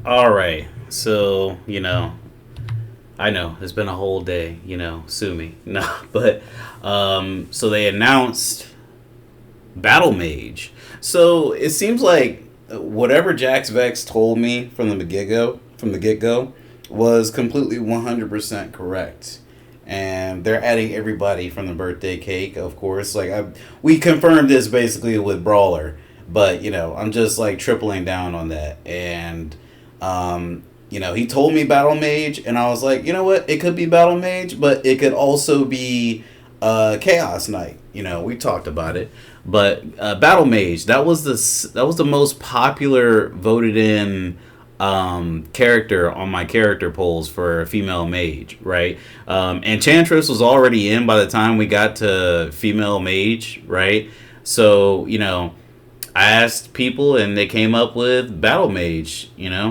All right. So, I know it's been a whole day, sue me. No, but so they announced Battle Mage. So it seems like whatever Jax Vex told me from the get go, was completely 100% correct. And they're adding everybody from the birthday cake, of course. We confirmed this basically with Brawler, but I'm just like tripling down on that. And he told me Battle Mage, and I was like, you know what? It could be Battle Mage, but it could also be Chaos Knight. We talked about it, but Battle Mage, that was the most popular voted in character on my character polls for a female mage, right? Enchantress was already in by the time we got to female mage, right? So I asked people and they came up with Battle Mage,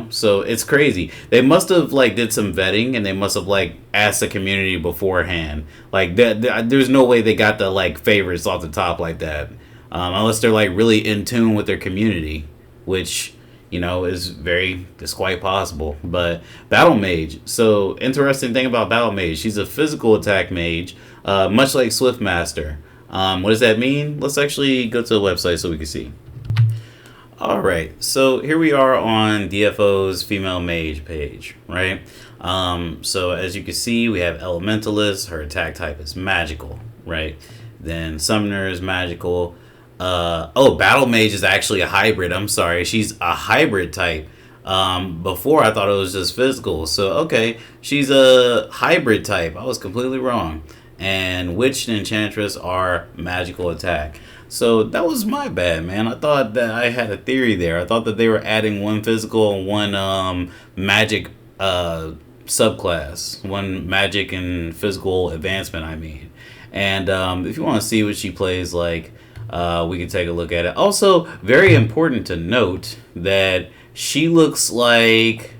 So it's crazy. They must have like did some vetting and they must have like asked the community beforehand. Like there's no way they got the like favorites off the top like that. Unless they're like really in tune with their community, which is quite possible. But Battle Mage. So interesting thing about Battle Mage, she's a physical attack mage, much like Swiftmaster. What does that mean? Let's actually go to the website so we can see. Alright, so here we are on DFO's female mage page, right? So as you can see, we have Elementalist, her attack type is magical, right? Then Summoner is magical. Battle Mage is actually a hybrid, I'm sorry, she's a hybrid type. Before I thought it was just physical, so okay, she's a hybrid type, I was completely wrong. And Witch and Enchantress are magical attack. So that was my bad, man. I thought that I had a theory there. I thought that they were adding one physical and one magic subclass, one magic and physical advancement. I mean, and if you want to see what she plays like, we can take a look at it. Also, very important to note that she looks like,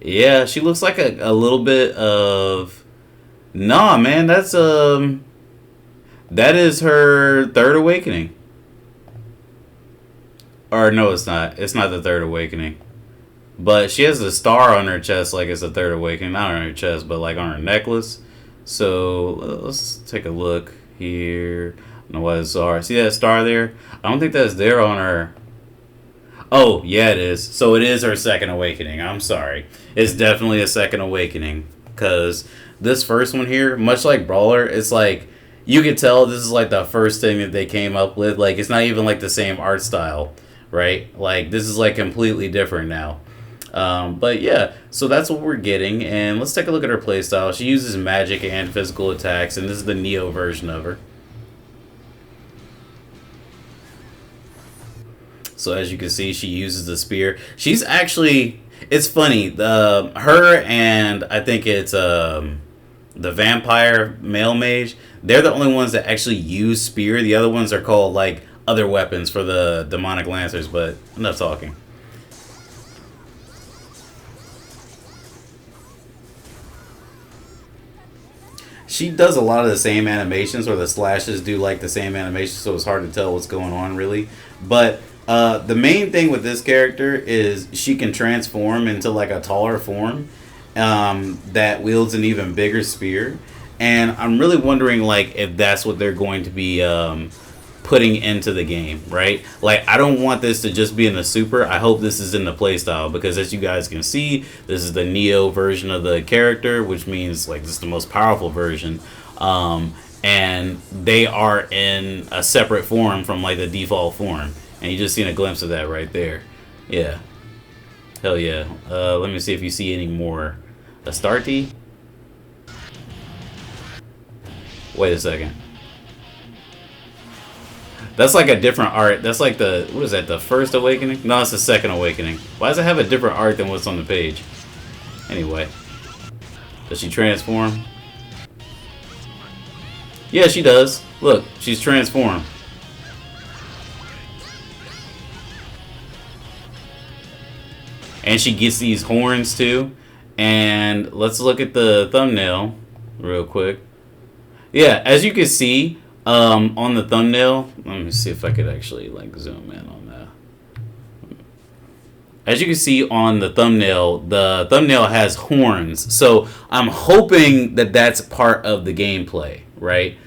she looks like a little bit of. Nah, man, that is her third awakening. Or no, it's not. It's not the third awakening. But she has a star on her chest like it's a third awakening. Not on her chest, but like on her necklace. So let's take a look here. I don't know what it's star. See that star there? I don't think that's there on her. Oh, yeah, it is. So it is her second awakening. I'm sorry. It's definitely a second awakening. Because this first one here, much like Brawler, it's like you could tell this is like the first thing that they came up with. Like it's not even like the same art style, right? Like this is like completely different now. But yeah, so that's what we're getting, and let's take a look at her playstyle. She uses magic and physical attacks, and this is the Neo version of her. So as you can see, she uses the spear. She's actually, it's funny, her and I think it's the vampire male mage, they're the only ones that actually use spear. The other ones are called like other weapons for the demonic lancers, but enough talking. She does a lot of the same animations, or the slashes do like the same animations, so it's hard to tell what's going on really. But the main thing with this character is she can transform into like a taller form that wields an even bigger spear, and I'm really wondering like if that's what they're going to be putting into the game, right? Like I don't want this to just be in the super. I hope this is in the playstyle, because as you guys can see, this is the Neo version of the character, which means like this is the most powerful version. And they are in a separate form from like the default form, and you just seen a glimpse of that right there. Yeah, hell yeah. Let me see if you see any more. Astarte. Wait a second. That's like a different art. That's like the, what is that, the first awakening? No, it's the second awakening. Why does it have a different art than what's on the page? Anyway. Does she transform? Yeah, she does. Look, she's transformed. And she gets these horns too. And let's look at the thumbnail real quick. Yeah, as you can see, on the thumbnail, let me see if I could actually like zoom in on that. as you can see on the thumbnail has horns. So I'm hoping that that's part of the gameplay, right?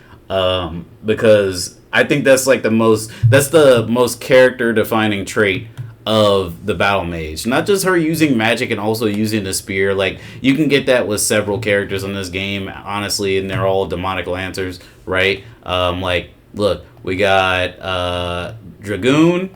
Because I think that's like that's the most character defining trait of the battle mage. Not just her using magic and also using the spear. Like, you can get that with several characters in this game, honestly, and they're all demonic lancers, right? Like, look, we got Dragoon,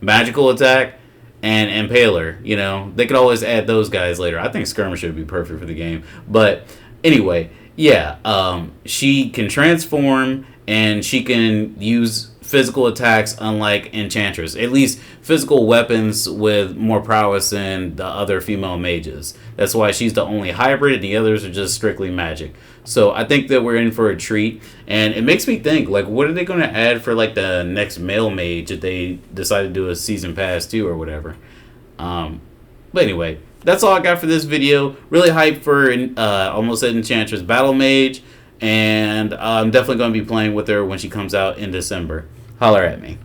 magical attack, and Impaler. You know, they could always add those guys later. I think Skirmisher would be perfect for the game. But anyway, yeah, she can transform and she can use physical attacks, unlike Enchantress. At least physical weapons with more prowess than the other female mages. That's why she's the only hybrid, and the others are just strictly magic. So I think that we're in for a treat, and it makes me think, like, what are they going to add for like the next male mage if they decide to do a season pass too or whatever. But anyway, that's all I got for this video. Really hyped for almost said Enchantress Battle Mage, and I'm definitely going to be playing with her when she comes out in December. Holler at me.